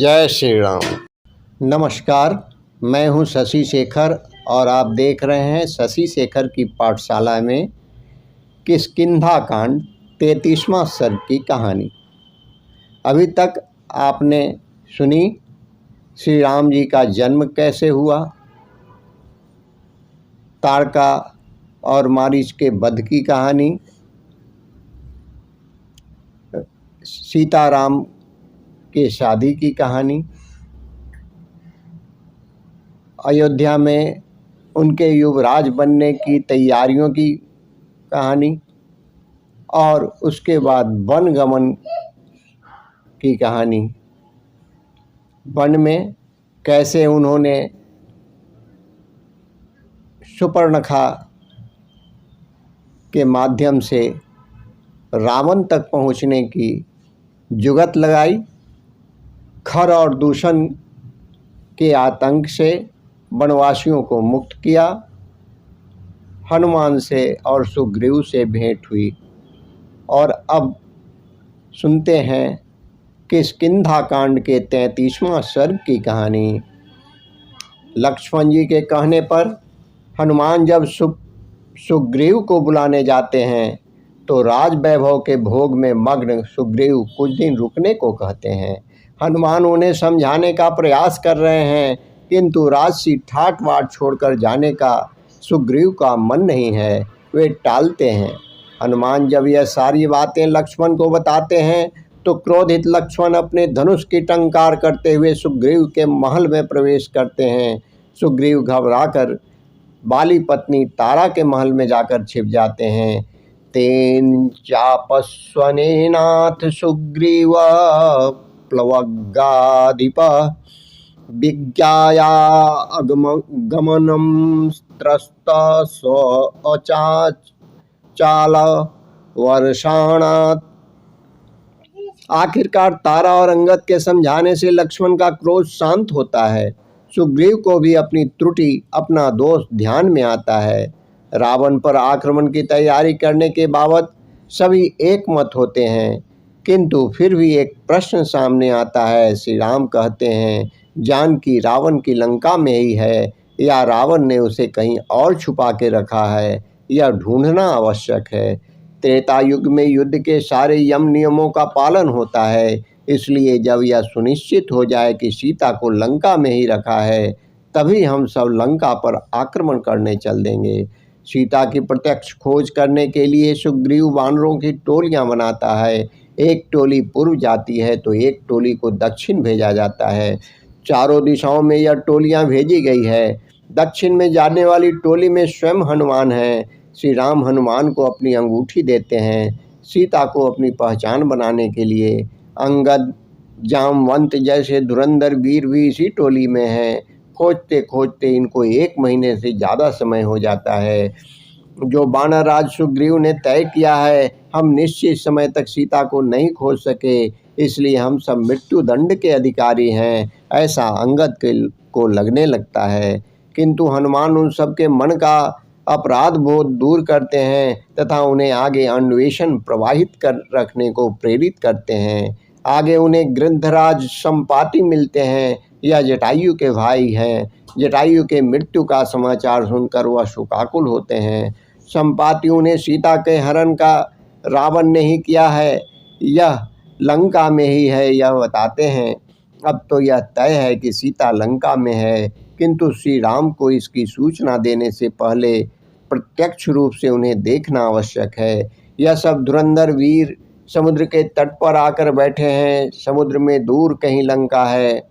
जय श्री राम। नमस्कार, मैं हूं शशि शेखर और आप देख रहे हैं शशि शेखर की पाठशाला में किष्किंधा कांड 33वां सर्ग की कहानी। अभी तक आपने सुनी श्री राम जी का जन्म कैसे हुआ, ताड़का और मारीच के वध की कहानी, सीताराम के शादी की कहानी, अयोध्या में उनके युवराज बनने की तैयारियों की कहानी और उसके बाद वन गमन की कहानी। वन में कैसे उन्होंने सुपर्णखा के माध्यम से रावण तक पहुंचने की जुगत लगाई, खर और दूषण के आतंक से वनवासियों को मुक्त किया, हनुमान से और सुग्रीव से भेंट हुई। और अब सुनते हैं किष्किंधा कांड के 33वां सर्ग की कहानी। लक्ष्मण जी के कहने पर हनुमान जब सुग्रीव को बुलाने जाते हैं तो राज वैभव के भोग में मग्न सुग्रीव कुछ दिन रुकने को कहते हैं। हनुमान उन्हें समझाने का प्रयास कर रहे हैं, किंतु राजसी ठाट बाट छोड़कर जाने का सुग्रीव का मन नहीं है, वे टालते हैं। हनुमान जब यह सारी बातें लक्ष्मण को बताते हैं तो क्रोधित लक्ष्मण अपने धनुष की टंकार करते हुए सुग्रीव के महल में प्रवेश करते हैं। सुग्रीव घबराकर बाली पत्नी तारा के महल में जाकर छिप जाते हैं। तेन चापस्वनेनाथ सुग्रीव प्लवगाधिप विज्ञाया गमनम त्रस्त स्व अचाचाल वर्षाणात्। आखिरकार तारा और अंगद के समझाने से लक्ष्मण का क्रोध शांत होता है। सुग्रीव को भी अपनी त्रुटि, अपना दोष ध्यान में आता है। रावण पर आक्रमण की तैयारी करने के बाबत सभी एक मत होते हैं, किंतु फिर भी एक प्रश्न सामने आता है। श्री राम कहते हैं, जानकी रावण की लंका में ही है या रावण ने उसे कहीं और छुपा के रखा है, यह ढूंढना आवश्यक है। त्रेता युग में युद्ध के सारे यम नियमों का पालन होता है, इसलिए जब यह सुनिश्चित हो जाए कि सीता को लंका में ही रखा है, तभी हम सब लंका पर आक्रमण करने चल देंगे। सीता की प्रत्यक्ष खोज करने के लिए सुग्रीव वानरों की टोलियां बनाता है। एक टोली पूर्व जाती है तो एक टोली को दक्षिण भेजा जाता है। चारों दिशाओं में यह टोलियां भेजी गई है। दक्षिण में जाने वाली टोली में स्वयं हनुमान हैं। श्री राम हनुमान को अपनी अंगूठी देते हैं, सीता को अपनी पहचान बनाने के लिए। अंगद, जामवंत जैसे धुरंधर वीर भी इसी टोली में हैं। खोजते खोजते इनको 1 महीने से ज़्यादा समय हो जाता है। जो वानरराज सुग्रीव ने तय किया है, हम निश्चित समय तक सीता को नहीं खोज सके, इसलिए हम सब मृत्यु दंड के अधिकारी हैं, ऐसा अंगद को लगने लगता है। किंतु हनुमान उन सबके मन का अपराध बोध दूर करते हैं तथा उन्हें आगे अन्वेषण प्रवाहित कर रखने को प्रेरित करते हैं। आगे उन्हें गृद्धराज संपाति मिलते हैं। यह जटायु के भाई हैं। जटायु के मृत्यु का समाचार सुनकर वह शोकाकुल होते हैं। संपाति उन्हें सीता के हरण का रावण ने ही किया है, यह लंका में ही है, यह बताते हैं। अब तो यह तय है कि सीता लंका में है, किंतु श्री राम को इसकी सूचना देने से पहले प्रत्यक्ष रूप से उन्हें देखना आवश्यक है। यह सब धुरंधर वीर समुद्र के तट पर आकर बैठे हैं। समुद्र में दूर कहीं लंका है,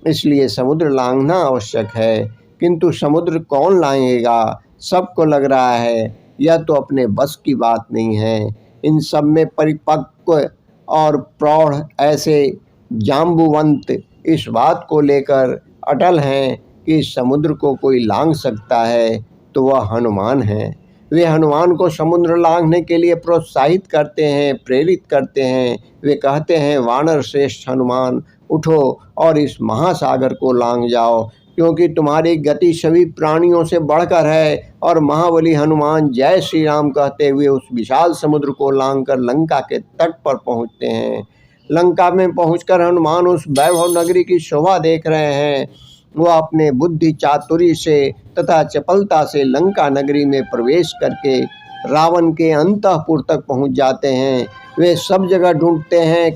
इसलिए समुद्र लांघना आवश्यक है, किंतु समुद्र कौन लांघेगा? सबको लग रहा है यह तो अपने बस की बात नहीं है। इन सब में परिपक्व और प्रौढ़ ऐसे जाम्बुवंत इस बात को लेकर अटल हैं कि समुद्र को कोई लांघ सकता है तो वह हनुमान है। वे हनुमान को समुद्र लांघने के लिए प्रोत्साहित करते हैं, प्रेरित करते हैं। वे कहते हैं, वानर श्रेष्ठ हनुमान, उठो और इस महासागर को लांघ जाओ, क्योंकि तुम्हारी गति सभी प्राणियों से बढ़कर है। और महाबली हनुमान जय श्री राम कहते हुए उस विशाल समुद्र को लांघकर लंका के तट पर पहुँचते हैं। लंका में पहुंचकर हनुमान उस वैभव नगरी की शोभा देख रहे हैं। वह अपने बुद्धि चातुर्य से तथा चपलता से लंका नगरी में प्रवेश करके रावण के अंतःपुर तक पहुंच जाते हैं। वे सब जगह ढूंढते हैं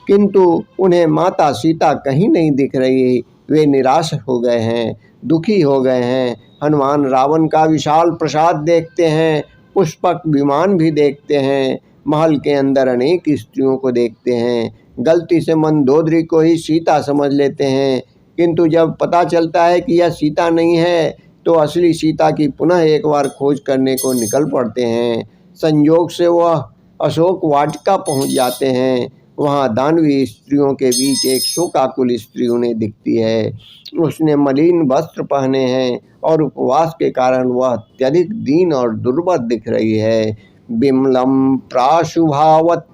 किंतु उन्हें माता सीता कहीं नहीं दिख रही। वे निराश हो गए हैं, दुखी हो गए हैं। हनुमान रावण का विशाल प्रासाद देखते हैं, पुष्पक विमान भी देखते हैं, महल के अंदर अनेक स्त्रियों को देखते हैं। गलती से मंदोदरी को ही सीता समझ लेते हैं, किंतु जब पता चलता है कि यह सीता नहीं है तो असली सीता की पुनः एक बार खोज करने को निकल पड़ते हैं। संयोग से वह अशोक वाटिका पहुंच जाते हैं। वहाँ दानवी स्त्रियों के बीच एक शोकाकुल स्त्री उन्हें दिखती है। उसने मलिन वस्त्र पहने हैं और उपवास के कारण वह अत्यधिक दीन और दुर्बल दिख रही है। बिमलम प्राशुभावत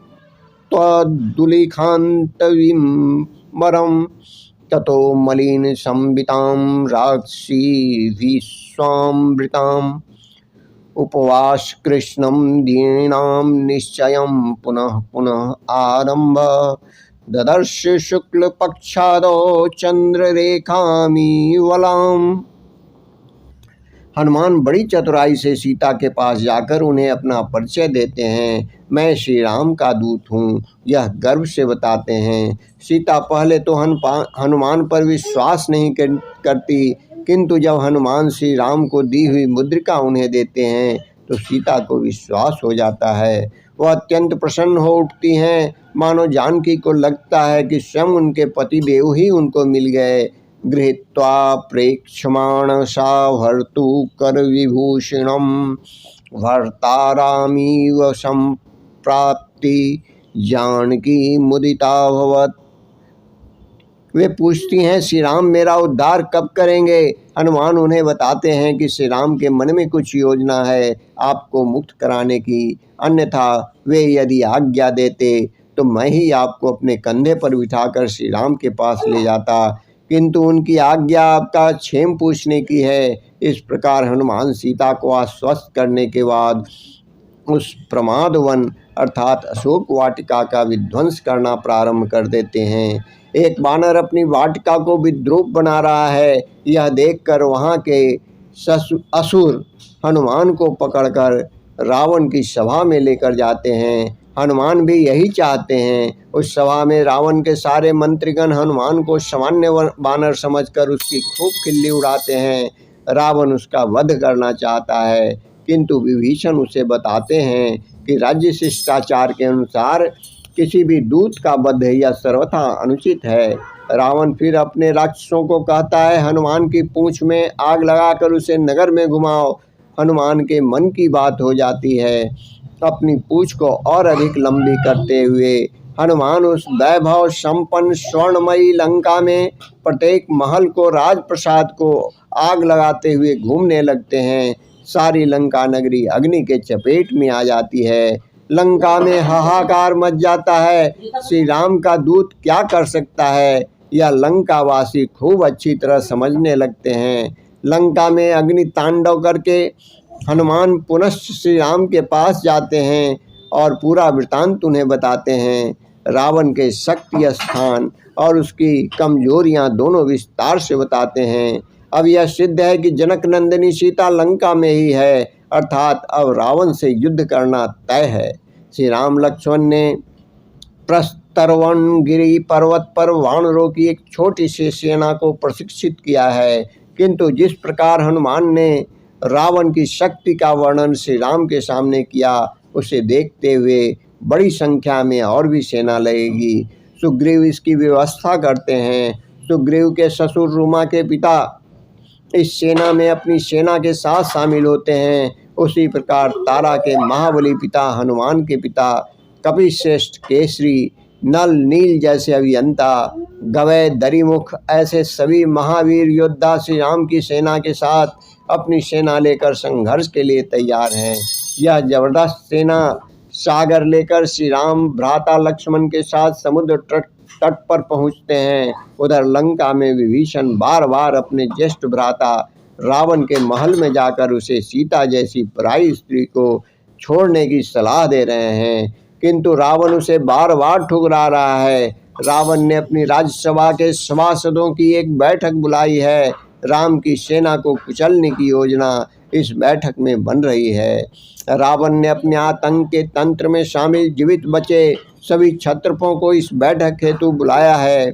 त्वदुलिखान्तविमरं ततो मलिन संवितां राक्षसी विश्वामृताम् उपवास कृष्णं दीनां निश्चयं पुनः पुनः आरंभ ददर्श शुक्ल पक्षादो चंद्ररेखामिवलाम्। हनुमान बड़ी चतुराई से सीता के पास जाकर उन्हें अपना परिचय देते हैं। मैं श्री राम का दूत हूँ, यह गर्व से बताते हैं। सीता पहले तो हनुमान पर विश्वास नहीं करती, किंतु जब हनुमान श्री राम को दी हुई मुद्रिका उन्हें देते हैं तो सीता को विश्वास हो जाता है। वह अत्यंत प्रसन्न हो उठती हैं, मानो जानकी को लगता है कि स्वयं उनके पतिदेव ही उनको मिल गए। गृहीत्वा प्रेक्षमाण सा भर्तुकर विभूषणम भर्तारामीव संप्राप्ति जानकी मुदिता भवत। वे पूछती हैं, श्री राम मेरा उद्धार कब करेंगे? हनुमान उन्हें बताते हैं कि श्री राम के मन में कुछ योजना है आपको मुक्त कराने की, अन्यथा वे यदि आज्ञा देते तो मैं ही आपको अपने कंधे पर बिठाकर श्री राम के पास ले जाता, किंतु उनकी आज्ञा आपका क्षेम पूछने की है। इस प्रकार हनुमान सीता को आश्वस्त करने के बाद उस प्रमाद वन अर्थात अशोक वाटिका का विध्वंस करना प्रारंभ कर देते हैं। एक बानर अपनी वाटिका को विद्रूप बना रहा है, यह देखकर वहाँ के असुर हनुमान को पकड़कर रावण की सभा में लेकर जाते हैं। हनुमान भी यही चाहते हैं। उस सभा में रावण के सारे मंत्रीगण हनुमान को सामान्य बानर समझकर उसकी खूब खिल्ली उड़ाते हैं। रावण उसका वध करना चाहता है, किंतु विभीषण उसे बताते हैं कि राज्य शिष्टाचार के अनुसार किसी भी दूत का वध यह सर्वथा अनुचित है। रावण फिर अपने राक्षसों को कहता है, हनुमान की पूंछ में आग लगाकर उसे नगर में घुमाओ। हनुमान के मन की बात हो जाती है। अपनी पूंछ को और अधिक लंबी करते हुए हनुमान उस वैभव संपन्न स्वर्णमयी लंका में प्रत्येक महल को राजप्रसाद को आग लगाते हुए घूमने लगते हैं। सारी लंका नगरी अग्नि के चपेट में आ जाती है। लंका में हाहाकार मच जाता है। श्री राम का दूत क्या कर सकता है, यह लंकावासी खूब अच्छी तरह समझने लगते हैं। लंका में अग्नि तांडव करके हनुमान पुनः श्री राम के पास जाते हैं और पूरा वृतांत उन्हें बताते हैं। रावण के शक्ति स्थान और उसकी कमजोरियां दोनों विस्तार से बताते हैं। अब यह सिद्ध है कि जनक नंदिनी सीता लंका में ही है, अर्थात अब रावण से युद्ध करना तय है। श्री राम लक्ष्मण ने प्रस्तरवन गिरी पर्वत पर वानरों की एक छोटी सी सेना को प्रशिक्षित किया है, किंतु जिस प्रकार हनुमान ने रावण की शक्ति का वर्णन श्री राम के सामने किया, उसे देखते हुए बड़ी संख्या में और भी सेना लगेगी। सुग्रीव इसकी व्यवस्था करते हैं। सुग्रीव के ससुर रूमा के पिता इस सेना में अपनी सेना के साथ शामिल होते हैं। उसी प्रकार तारा के महाबली पिता हनुमान के पिता कपिश्रेष्ठ केसरी नल नील जैसे अभियंता गवय दरिमुख ऐसे सभी महावीर योद्धा श्री राम की सेना के साथ अपनी सेना लेकर संघर्ष के लिए तैयार हैं। यह जबरदस्त सेना सागर लेकर श्री राम भ्राता लक्ष्मण के साथ समुद्र तट पर पहुंचते हैं। उधर लंका में विभीषण बार बार अपने ज्येष्ठ भ्राता रावण के महल में जाकर उसे सीता जैसी पराई स्त्री को छोड़ने की सलाह दे रहे हैं, किंतु रावण उसे बार बार ठुकरा रहा है। रावण ने अपनी राज्यसभा के सभासदों की एक बैठक बुलाई है। राम की सेना को कुचलने की योजना इस बैठक में बन रही है। रावण ने अपने आतंक के तंत्र में शामिल जीवित बचे सभी क्षत्रपों को इस बैठक हेतु बुलाया है।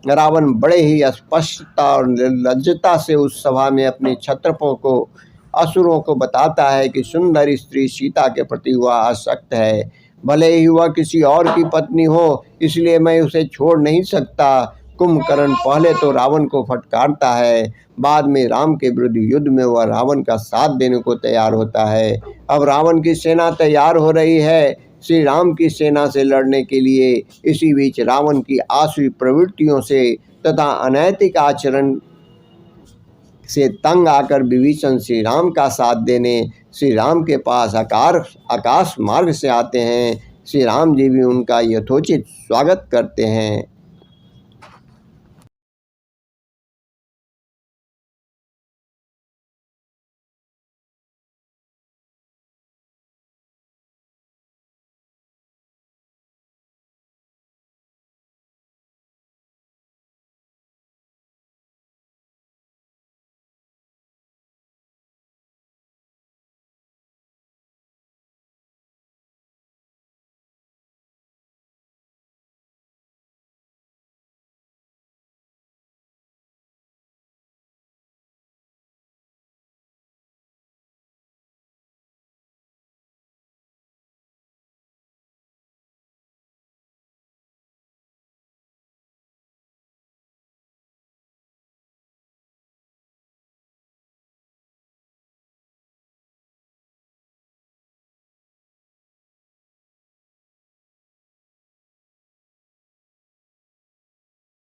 रावण बड़े ही स्पष्टता और निर्लज्जता से उस सभा में अपने क्षत्रपों को असुरों को बताता है कि सुंदर स्त्री सीता के प्रति वह आसक्त है। भले ही वह किसी और की पत्नी हो, इसलिए मैं उसे छोड़ नहीं सकता। कुंभकर्ण पहले तो रावण को फटकारता है, बाद में राम के विरुद्ध युद्ध में वह रावण का साथ देने को तैयार होता है। अब रावण की सेना तैयार हो रही है श्री राम की सेना से लड़ने के लिए। इसी बीच रावण की आसुरी प्रवृत्तियों से तथा अनैतिक आचरण से तंग आकर विभीषण श्री राम का साथ देने श्री राम के पास आकाश मार्ग से आते हैं। श्री राम जी भी उनका यथोचित स्वागत करते हैं।